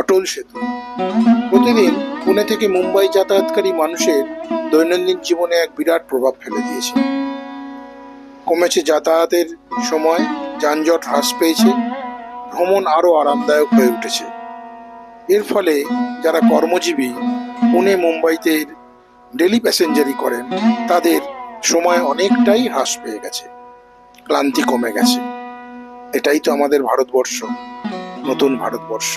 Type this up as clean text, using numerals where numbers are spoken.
অটল সেতু প্রতিদিন পুনে থেকে মুম্বাই যাতায়াতকারী মানুষের দৈনন্দিন জীবনে এক বিরাট প্রভাব ফেলে দিয়েছে। কমেছে যাতায়াতের সময়, যানজট হ্রাস পেয়েছে, ভ্রমণ আরো আরামদায়ক হয়ে উঠেছে। এর ফলে যারা কর্মজীবী পুনে মুম্বাইতে ডেলি প্যাসেঞ্জারি করেন তাদের সময় অনেকটাই হ্রাস পেয়ে গেছে, ক্লান্তি কমে গেছে। এটাই তো আমাদের ভারতবর্ষ, নতুন ভারতবর্ষ।